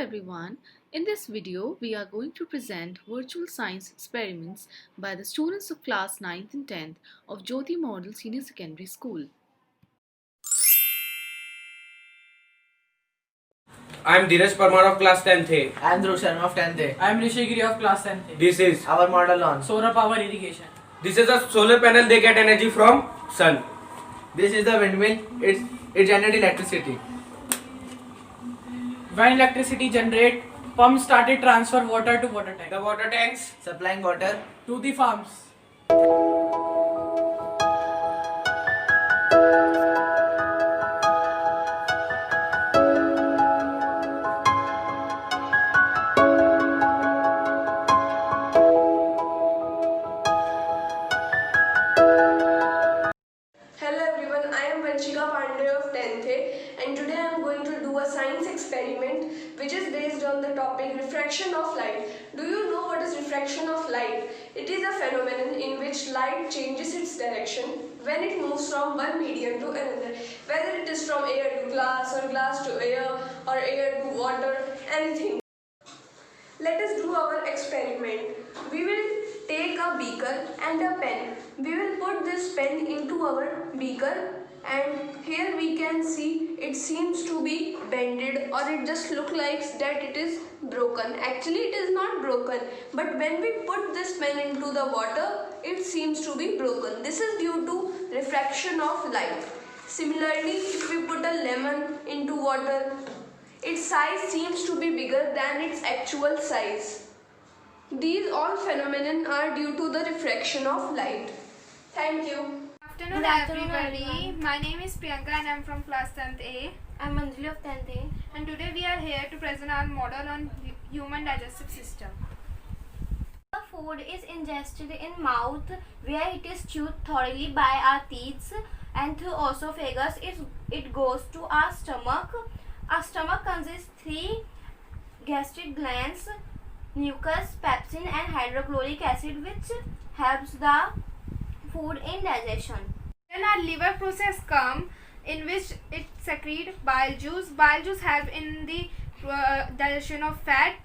everyone. In this video, we are going to present virtual science experiments by the students of class 9th and 10th of Jyoti Model Senior Secondary School. I am Dheeraj Parmar of class 10th A. I am Dhruv Sharma of 10th A. I am Rishigiri of class 10th. This is Our model on. Solar power irrigation. this is a solar panel. They get energy from sun. This is the windmill. It generates electricity. When electricity generate, pumps started transfer water to water tank. The water tanks. Supplying water. To the farms. Hello everyone, I am Vanshika Pandey of 10th A and today I am going to do a science experiment which is based on the topic refraction of light. Do you know what is refraction of light? It is a phenomenon in which light changes its direction when it moves from one medium to another, whether it is from air to glass or glass to air or air to water, anything. Let us do our experiment. We will take a beaker and a pen. We will put this pen into our beaker and here we can see it seems to be bended or it just looks like that it is broken. Actually it is not broken, but when we put this pen into the water it seems to be broken. This is due to refraction of light. Similarly, if we put a lemon into water, its size seems to be bigger than its actual size. These all phenomena are due to the refraction of light. Thank you. Good afternoon everybody. My name is Priyanka and I am from class 10th A. I am Anjali of 10th A. And today we are here to present our model on human digestive system. The food is ingested in mouth where it is chewed thoroughly by our teeth and through esophagus it goes to our stomach. Our stomach consists three gastric glands, mucus, pepsin and hydrochloric acid which helps the food in digestion. Then our liver process come in which it secrete bile juice. Bile juice help in the digestion of fat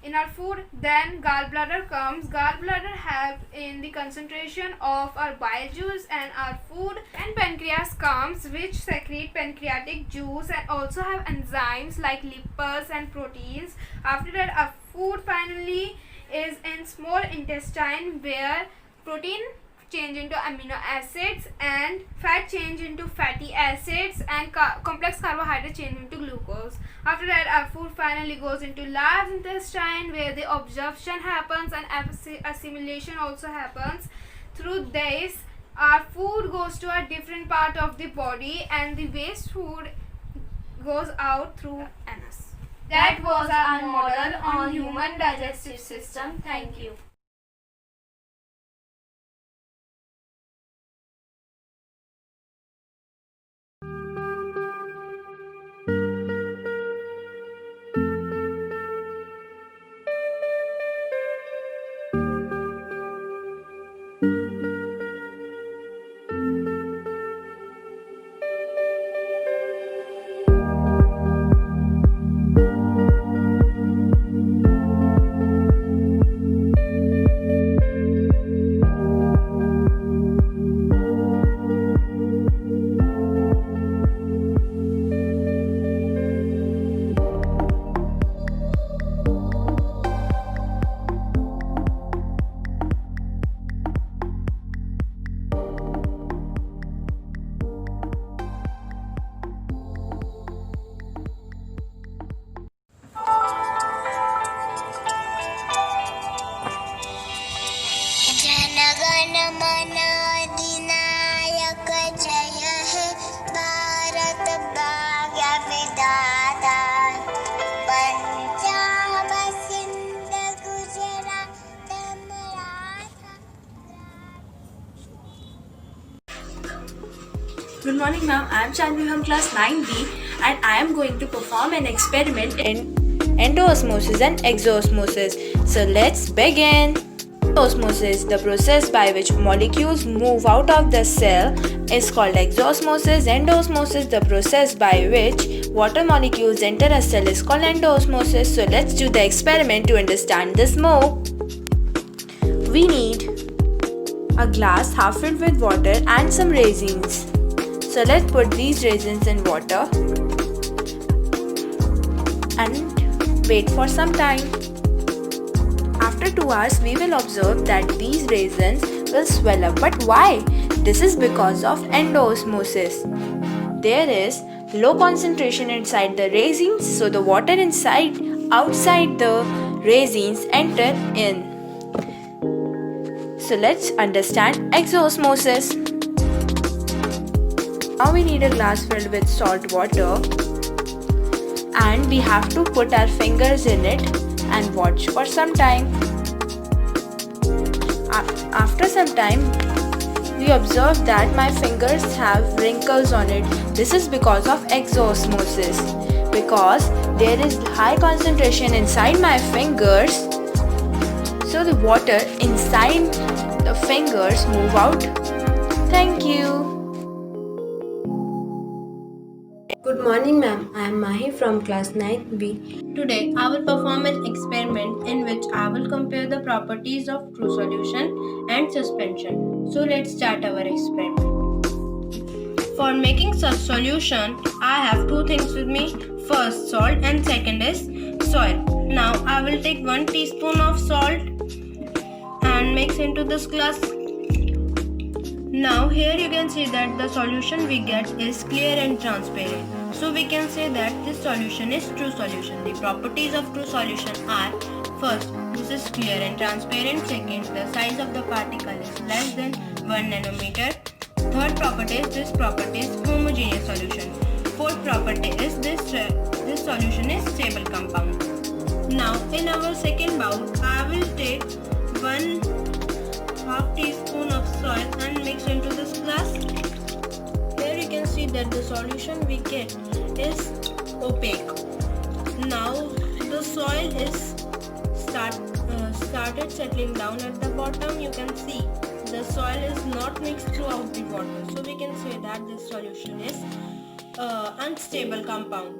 in our food. Then gallbladder comes. Gallbladder help in the concentration of our bile juice and our food. And pancreas comes which secrete pancreatic juice and also have enzymes like lipids and proteins. After that our food finally is in small intestine where protein change into amino acids and fat change into fatty acids and complex carbohydrate change into glucose. After that our food finally goes into large intestine where the absorption happens and assimilation also happens. Through this our food goes to a different part of the body and the waste food goes out through anus. That was our model on human digestive system. Thank you. Good morning ma'am, I am Chandni from class 9B and I am going to perform an experiment in endoosmosis and exosmosis. So let's begin. Osmosis, the process by which molecules move out of the cell, is called exosmosis. Endosmosis, the process by which water molecules enter a cell, is called endosmosis. So let's do the experiment to understand this more. We need a glass half filled with water and some raisins. So let's put these raisins in water and wait for some time. After 2 hours, we will observe that these raisins will swell up. But why? This is because of endosmosis. There is low concentration inside the raisins, so the water outside the raisins enter in. So let's understand exosmosis. Now we need a glass filled with salt water and we have to put our fingers in it and watch for some time. After some time, we observe that my fingers have wrinkles on it. This is because of exosmosis. Because there is high concentration inside my fingers, so the water inside the fingers move out. Thank you. Good morning, ma'am. I am Mahi from class 9B. Today, I will perform an experiment in which I will compare the properties of true solution and suspension. So, let's start our experiment. For making such solution, I have two things with me. First, salt, and second is soil. Now, I will take 1 teaspoon of salt and mix into this glass. Now here you can see that the solution we get is clear and transparent. So we can say that this solution is true solution. The properties of true solution are: first, this is clear and transparent. Second, the size of the particle is less than 1 nanometer. Third property is this property is homogeneous solution. Fourth property is this solution is stable compound. Now in our second bowl, I will take 1/2 teaspoon of soil and mix into this glass. Here you can see that the solution we get is opaque. Now the soil is started settling down at the bottom. You can see the soil is not mixed throughout the water. So we can say that this solution is unstable compound.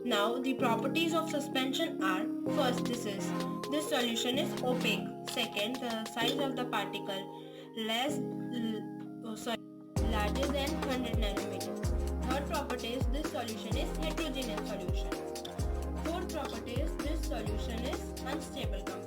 Now the properties of suspension are: first, this solution is opaque. Second, the size of the particle larger than 100 nanometers. Third property is this solution is heterogeneous solution. Fourth property is this solution is unstable compound.